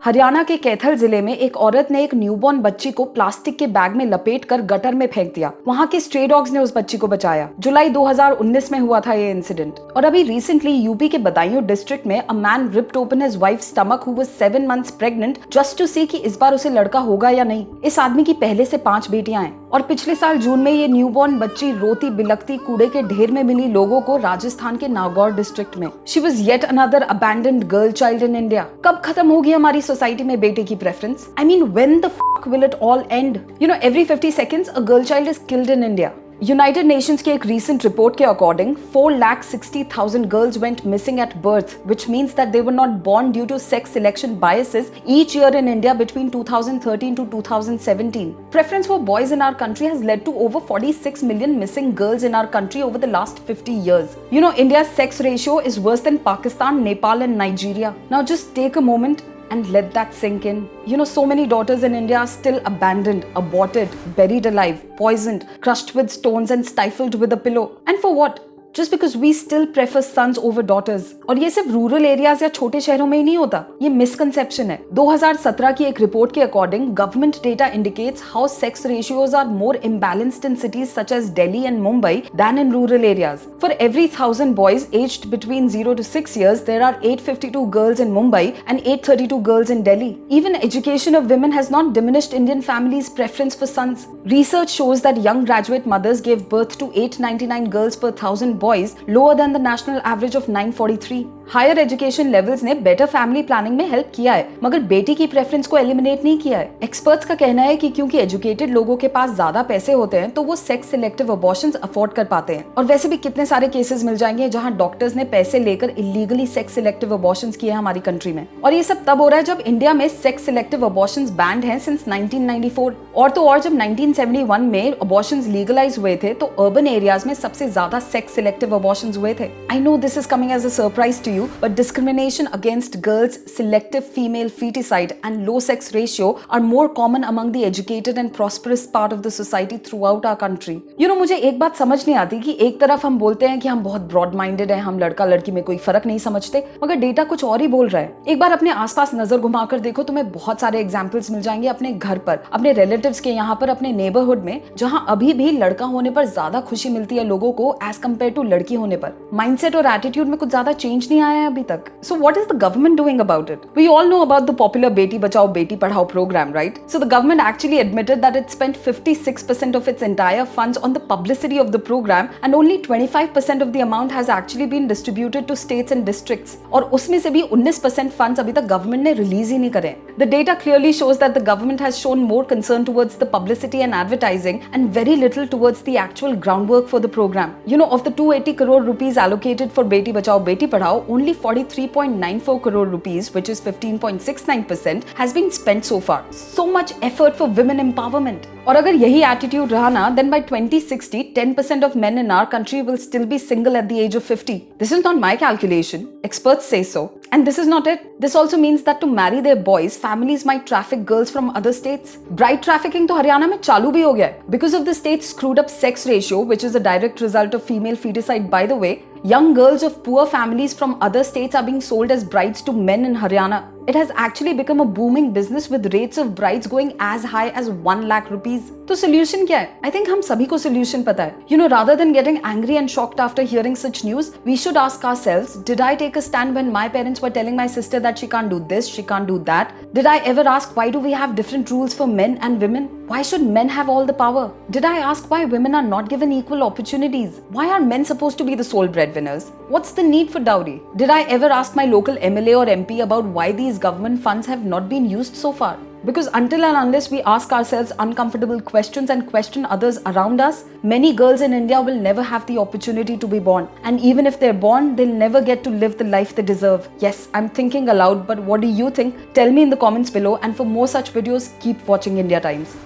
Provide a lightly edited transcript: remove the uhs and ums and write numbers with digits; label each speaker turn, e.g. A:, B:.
A: हरियाणा के कैथल जिले में एक औरत ने एक न्यूबॉर्न बच्ची को प्लास्टिक के बैग में लपेटकर गटर में फेंक दिया। वहां के स्ट्रे डॉग्स ने उस बच्ची को बचाया। जुलाई 2019 में हुआ था ये इंसिडेंट। और अभी रिसेंटली यूपी के बदायूं डिस्ट्रिक्ट में a man ripped open his wife's stomach who was 7 months pregnant just to see कि इस बार उसे लड़का होगा या नहीं। इस आदमी की पहले से 5 बेटियां हैं और पिछले साल जून में ये न्यूबॉर्न बच्ची रोती बिलखती कूड़े के ढेर में मिली लोगों को राजस्थान के नागौर डिस्ट्रिक्ट में। She was yet another abandoned girl child in India. कब खत्म होगी हमारी सोसाइटी में बेटे की preference? I mean, when the fuck will it all end? You know, every 50 seconds a girl child is killed in India. United Nations की एक recent report के according 4,60,000 girls went missing at birth, which means that they were not born due to sex selection biases each year in India between 2013 to 2017. Preference for boys in our country has led to over 46 million missing girls in our country over the last 50 years. You know, India's sex ratio is worse than Pakistan, Nepal and Nigeria. Now just take a moment and let that sink in. You know, so many daughters in India are still abandoned, aborted, buried alive, poisoned, crushed with stones and stifled with a pillow. And for what? Just because we still prefer sons over daughters. और ये सिर्फ rural areas या छोटे शहरों में ही नहीं होता, ये मिसकंसेप्शन है। 2017 की एक रिपोर्ट के according government data indicates how sex ratios are more imbalanced in cities such as Delhi and Mumbai than in rural areas. For every 1000 boys aged between 0 to 6 years, there are 852 girls in Mumbai and 832 girls in Delhi. Even education of women has not diminished Indian families' preference for sons. Research shows that young graduate mothers gave birth to 899 girls per 1000 boys, lower than the national average of 943. Higher education levels ने better family planning में help किया है, मगर बेटी की preference को eliminate नहीं किया है। एक्सपर्ट्स का कहना है कि क्योंकि एजुकेटेड लोगों के पास ज्यादा पैसे होते हैं तो वो सेक्स सिलेक्टिव अबॉर्शंस अफोर्ड कर पाते हैं। और वैसे भी कितने सारे केसेस मिल जाएंगे जहां डॉक्टर्स ने पैसे लेकर इलीगली सेक्स सिलेक्टिव अबॉर्शंस किए हैं हमारी कंट्री में। और ये सब तब हो रहा है जब इंडिया में सेक्स सिलेक्टिव अबॉर्शंस बैंड हैं सिंस 1994। और तो और जब 1971 में अबॉर्शंस लीगलाइज हुए थे तो अर्बन एरियाज में सबसे ज्यादा सेक्स सिलेक्टिव अबॉर्शंस हुए थे। I know this is coming as a surprise to you, but discrimination against girls, selective female feticide and low sex ratio are more common among the educated and prosperous part of the society throughout our country. You know, मुझे एक बात समझ नहीं आती कि एक तरफ हम बोलते हैं कि हम बहुत ब्रॉड माइंडेड हैं, हम लड़का लड़की में कोई फर्क नहीं समझते, मगर डेटा कुछ और ही बोल रहा है। एक बार अपने आसपास नजर घुमाकर देखो, तुम्हें बहुत सारे एग्जाम्पल्स मिल जाएंगे अपने घर पर, अपने रिलेटिव्स के यहाँ पर, अपने नेबरहुड में, जहाँ अभी भी लड़का होने पर ज्यादा खुशी मिलती है लोगों को एज कम्पेयर टू लड़की होने पर। माइंडसेट और एटीट्यूड में कुछ ज्यादा चेंज नहीं आया है अभी तक। So what is the government doing about it? We all know about the popular Beti Bachao Beti Padhao program, right? So the government actually admitted that it spent 56% of its entire funds on the publicity of the program and only 25% of the amount has actually been distributed to states and districts. और उसमें से भी 19% funds अभी तक government ने release ही नहीं करे। The data clearly shows that the government has shown more concern towards the publicity and advertising and very little towards the actual groundwork for the program. You know, of the 280 crore rupees allocated for Beti Bachao Beti Padhao, only 43.94 crore rupees, which is 15.69%, has been spent so far. So much effort for women empowerment. और अगर यही attitude रहा ना, then by 2060, 10% of men in our country will still be single at the age of 50. This is not my calculation. Experts say so. And this is not it. This also means that to marry their boys, families might traffic girls from other states. Bride trafficking तो हरियाणा में चालू भी हो गया है. Because of the state's screwed up sex ratio, which is a direct result of female feticide by the way, young girls of poor families from other states are being sold as brides to men in Haryana. It has actually become a booming business with rates of brides going as high as 1 lakh rupees. तो solution क्या है? I think हम सभी को solution पता है. You know, rather than getting angry and shocked after hearing such news, we should ask ourselves, did I take a stand when my parents were telling my sister that she can't do this, she can't do that? Did I ever ask why do we have different rules for men and women? Why should men have all the power? Did I ask why women are not given equal opportunities? Why are men supposed to be the sole breadwinners? What's the need for dowry? Did I ever ask my local MLA or MP about why these government funds have not been used so far? Because until and unless we ask ourselves uncomfortable questions and question others around us, many girls in India will never have the opportunity to be born. And even if they're born, they'll never get to live the life they deserve. Yes, I'm thinking aloud, but what do you think? Tell me in the comments below, and for more such videos, keep watching India Times.